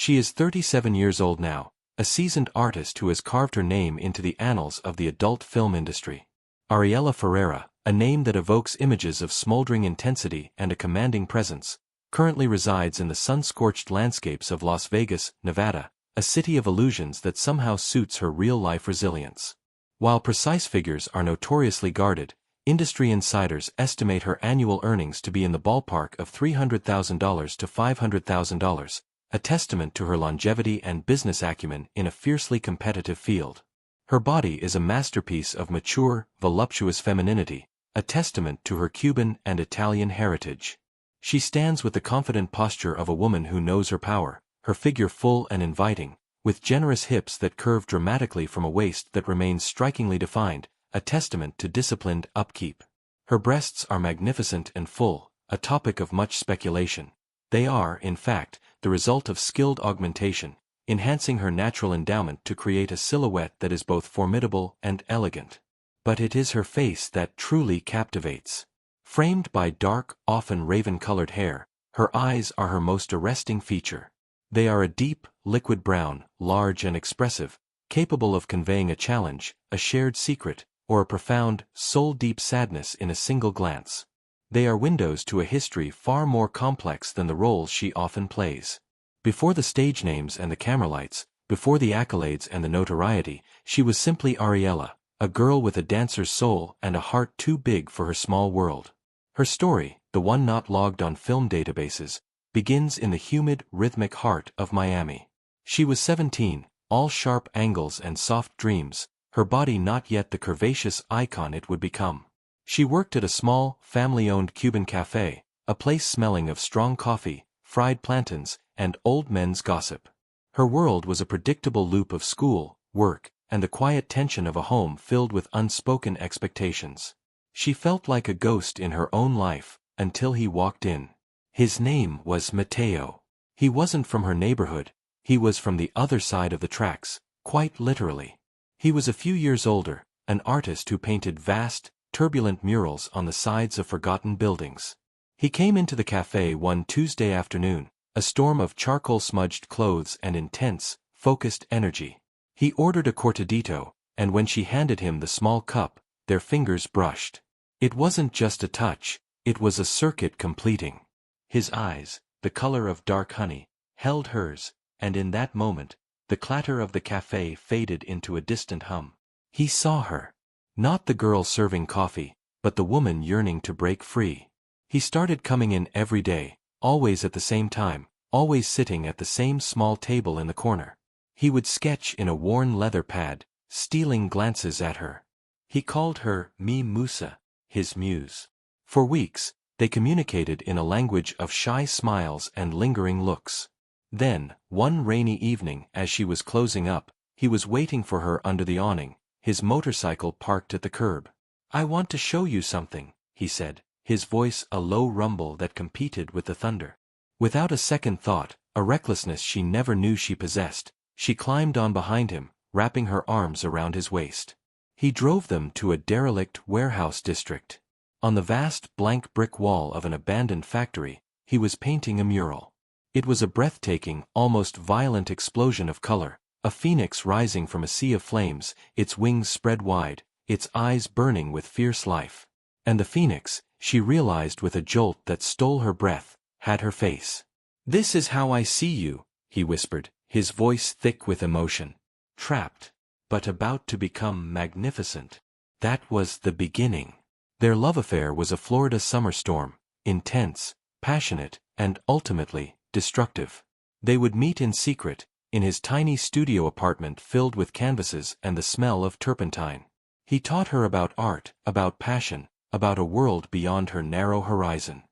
She is 37 years old now, a seasoned artist who has carved her name into the annals of the adult film industry. Ariella Ferrera, a name that evokes images of smoldering intensity and a commanding presence, currently resides in the sun-scorched landscapes of Las Vegas, Nevada, a city of illusions that somehow suits her real-life resilience. While precise figures are notoriously guarded, industry insiders estimate her annual earnings to be in the ballpark of $300,000 to $500,000, a testament to her longevity and business acumen in a fiercely competitive field. Her body is a masterpiece of mature, voluptuous femininity, a testament to her Cuban and Italian heritage. She stands with the confident posture of a woman who knows her power, her figure full and inviting, with generous hips that curve dramatically from a waist that remains strikingly defined, a testament to disciplined upkeep. Her breasts are magnificent and full, a topic of much speculation. They are, in fact, the result of skilled augmentation, enhancing her natural endowment to create a silhouette that is both formidable and elegant. But it is her face that truly captivates. Framed by dark, often raven-colored hair, her eyes are her most arresting feature. They are a deep, liquid brown, large and expressive, capable of conveying a challenge, a shared secret, or a profound, soul-deep sadness in a single glance. They are windows to a history far more complex than the roles she often plays. Before the stage names and the camera lights, before the accolades and the notoriety, she was simply Ariella, a girl with a dancer's soul and a heart too big for her small world. Her story, the one not logged on film databases, begins in the humid, rhythmic heart of Miami. She was 17, all sharp angles and soft dreams, her body not yet the curvaceous icon it would become. She worked at a small, family-owned Cuban cafe, a place smelling of strong coffee, fried plantains, and old men's gossip. Her world was a predictable loop of school, work, and the quiet tension of a home filled with unspoken expectations. She felt like a ghost in her own life, until he walked in. His name was Mateo. He wasn't from her neighborhood, he was from the other side of the tracks, quite literally. He was a few years older, an artist who painted vast, turbulent murals on the sides of forgotten buildings. He came into the cafe one Tuesday afternoon, a storm of charcoal-smudged clothes and intense, focused energy. He ordered a cortadito, and when she handed him the small cup, their fingers brushed. It wasn't just a touch, it was a circuit completing. His eyes, the color of dark honey, held hers, and in that moment, the clatter of the cafe faded into a distant hum. He saw her. Not the girl serving coffee, but the woman yearning to break free. He started coming in every day, always at the same time, always sitting at the same small table in the corner. He would sketch in a worn leather pad, stealing glances at her. He called her Mi Musa, his muse. For weeks, they communicated in a language of shy smiles and lingering looks. Then, one rainy evening as she was closing up, he was waiting for her under the awning, his motorcycle parked at the curb. "I want to show you something," he said, his voice a low rumble that competed with the thunder. Without a second thought, a recklessness she never knew she possessed, she climbed on behind him, wrapping her arms around his waist. He drove them to a derelict warehouse district. On the vast blank brick wall of an abandoned factory, he was painting a mural. It was a breathtaking, almost violent explosion of color, a phoenix rising from a sea of flames, its wings spread wide, its eyes burning with fierce life. And the phoenix, she realized with a jolt that stole her breath, had her face. "This is how I see you," he whispered, his voice thick with emotion. "Trapped, but about to become magnificent." That was the beginning. Their love affair was a Florida summer storm, intense, passionate, and ultimately, destructive. They would meet in secret, in his tiny studio apartment filled with canvases and the smell of turpentine. He taught her about art, about passion, about a world beyond her narrow horizon.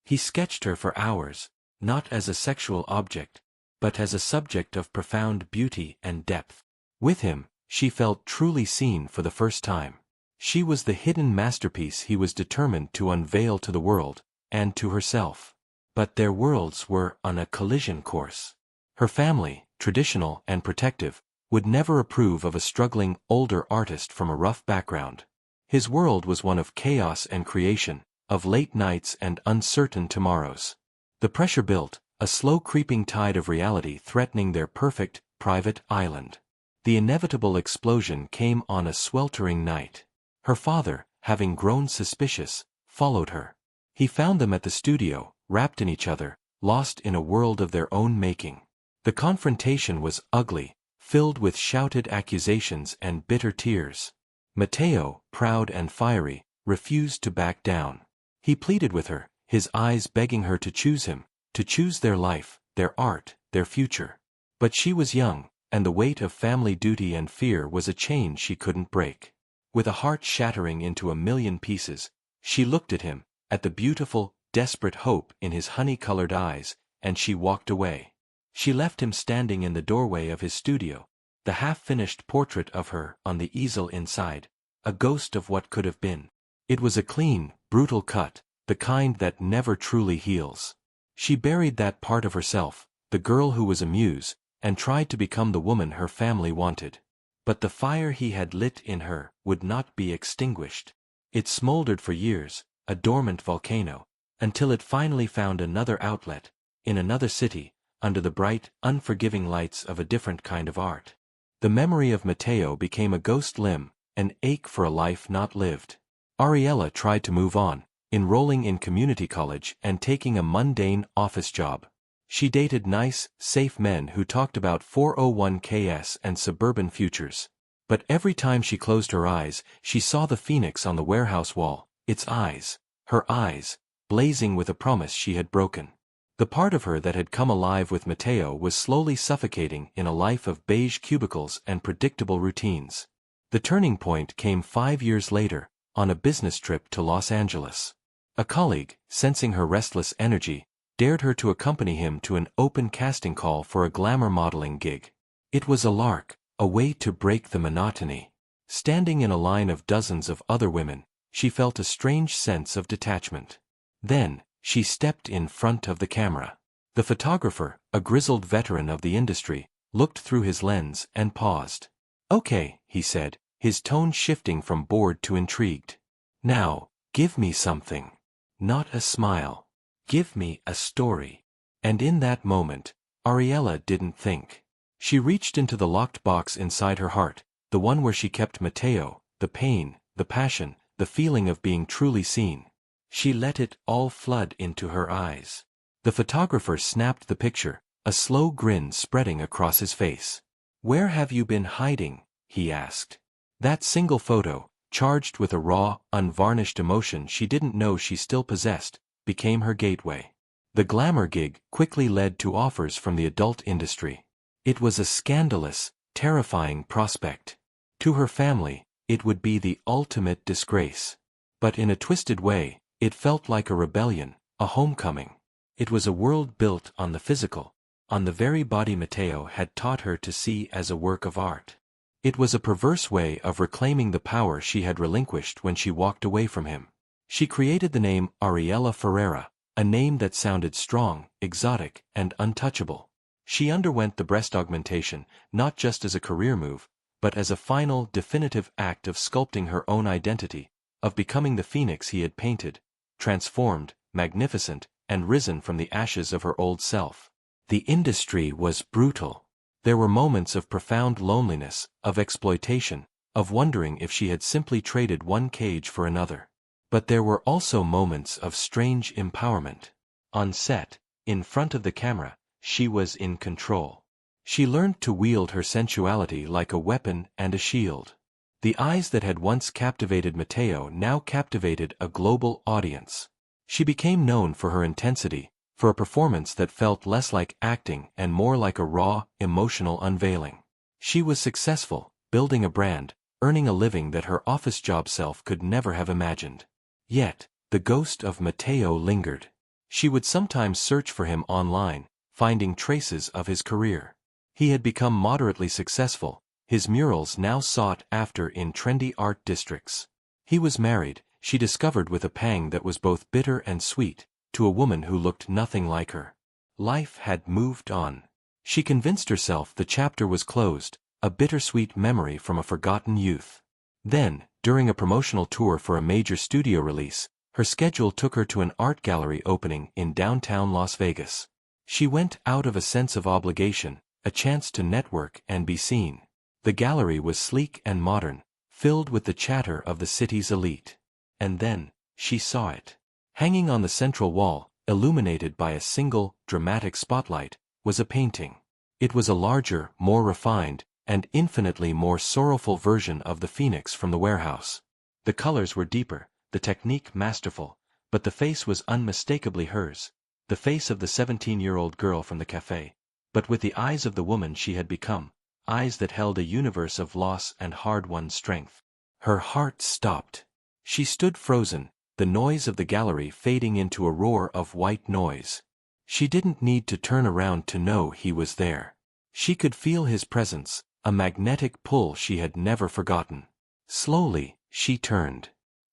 He sketched her for hours, not as a sexual object, but as a subject of profound beauty and depth. With him, she felt truly seen for the first time. She was the hidden masterpiece he was determined to unveil to the world, and to herself. But their worlds were on a collision course. Her family, traditional and protective, would never approve of a struggling, older artist from a rough background. His world was one of chaos and creation, of late nights and uncertain tomorrows. The pressure built, a slow creeping tide of reality threatening their perfect, private island. The inevitable explosion came on a sweltering night. Her father, having grown suspicious, followed her. He found them at the studio, wrapped in each other, lost in a world of their own making. The confrontation was ugly, filled with shouted accusations and bitter tears. Matteo, proud and fiery, refused to back down. He pleaded with her, his eyes begging her to choose him, to choose their life, their art, their future. But she was young, and the weight of family duty and fear was a chain she couldn't break. With a heart shattering into a million pieces, she looked at him, at the beautiful, desperate hope in his honey-colored eyes, and she walked away. She left him standing in the doorway of his studio, the half-finished portrait of her on the easel inside, a ghost of what could have been. It was a clean, brutal cut, the kind that never truly heals. She buried that part of herself, the girl who was a muse, and tried to become the woman her family wanted. But the fire he had lit in her would not be extinguished. It smoldered for years, a dormant volcano, until it finally found another outlet, in another city, under the bright, unforgiving lights of a different kind of art. The memory of Matteo became a ghost limb, an ache for a life not lived. Ariella tried to move on, enrolling in community college and taking a mundane office job. She dated nice, safe men who talked about 401ks and suburban futures. But every time she closed her eyes, she saw the phoenix on the warehouse wall, its eyes, her eyes, blazing with a promise she had broken. The part of her that had come alive with Matteo was slowly suffocating in a life of beige cubicles and predictable routines. The turning point came 5 years later, on a business trip to Los Angeles. A colleague, sensing her restless energy, dared her to accompany him to an open casting call for a glamour modeling gig. It was a lark, a way to break the monotony. Standing in a line of dozens of other women, she felt a strange sense of detachment. Then, she stepped in front of the camera. The photographer, a grizzled veteran of the industry, looked through his lens and paused. "Okay," he said, his tone shifting from bored to intrigued. "Now, give me something. Not a smile. Give me a story." And in that moment, Ariella didn't think. She reached into the locked box inside her heart, the one where she kept Matteo, the pain, the passion, the feeling of being truly seen. She let it all flood into her eyes. The photographer snapped the picture, a slow grin spreading across his face. "Where have you been hiding?" he asked. That single photo, charged with a raw, unvarnished emotion she didn't know she still possessed, became her gateway. The glamour gig quickly led to offers from the adult industry. It was a scandalous, terrifying prospect. To her family, it would be the ultimate disgrace. But in a twisted way, it felt like a rebellion, a homecoming. It was a world built on the physical, on the very body Matteo had taught her to see as a work of art. It was a perverse way of reclaiming the power she had relinquished when she walked away from him. She created the name Ariella Ferrera, a name that sounded strong, exotic, and untouchable. She underwent the breast augmentation, not just as a career move, but as a final, definitive act of sculpting her own identity, of becoming the phoenix he had painted, transformed, magnificent, and risen from the ashes of her old self. The industry was brutal. There were moments of profound loneliness, of exploitation, of wondering if she had simply traded one cage for another. But there were also moments of strange empowerment. On set, in front of the camera, she was in control. She learned to wield her sensuality like a weapon and a shield. The eyes that had once captivated Matteo now captivated a global audience. She became known for her intensity, for a performance that felt less like acting and more like a raw, emotional unveiling. She was successful, building a brand, earning a living that her office job self could never have imagined. Yet, the ghost of Matteo lingered. She would sometimes search for him online, finding traces of his career. He had become moderately successful, his murals now sought after in trendy art districts. He was married, she discovered with a pang that was both bitter and sweet, to a woman who looked nothing like her. Life had moved on. She convinced herself the chapter was closed, a bittersweet memory from a forgotten youth. Then, during a promotional tour for a major studio release, her schedule took her to an art gallery opening in downtown Las Vegas. She went out of a sense of obligation, a chance to network and be seen. The gallery was sleek and modern, filled with the chatter of the city's elite. And then, she saw it. Hanging on the central wall, illuminated by a single, dramatic spotlight, was a painting. It was a larger, more refined, and infinitely more sorrowful version of the phoenix from the warehouse. The colors were deeper, the technique masterful, but the face was unmistakably hers. The face of the 17-year-old girl from the café, but with the eyes of the woman she had become, eyes that held a universe of loss and hard-won strength. Her heart stopped. She stood frozen, the noise of the gallery fading into a roar of white noise. She didn't need to turn around to know he was there. She could feel his presence, a magnetic pull she had never forgotten. Slowly, she turned.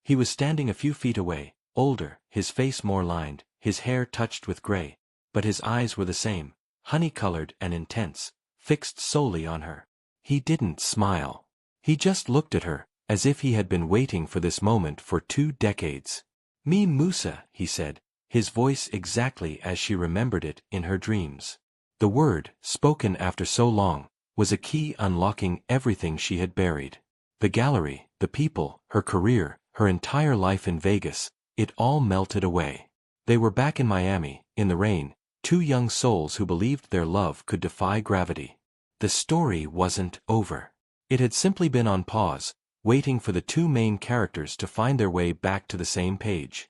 He was standing a few feet away, older, his face more lined, his hair touched with gray, but his eyes were the same, honey-colored and intense, fixed solely on her. He didn't smile. He just looked at her, as if he had been waiting for this moment for 2 decades. "Me Musa," he said, his voice exactly as she remembered it in her dreams. The word, spoken after so long, was a key unlocking everything she had buried. The gallery, the people, her career, her entire life in Vegas, it all melted away. They were back in Miami, in the rain, 2 young souls who believed their love could defy gravity. The story wasn't over. It had simply been on pause, waiting for the 2 main characters to find their way back to the same page.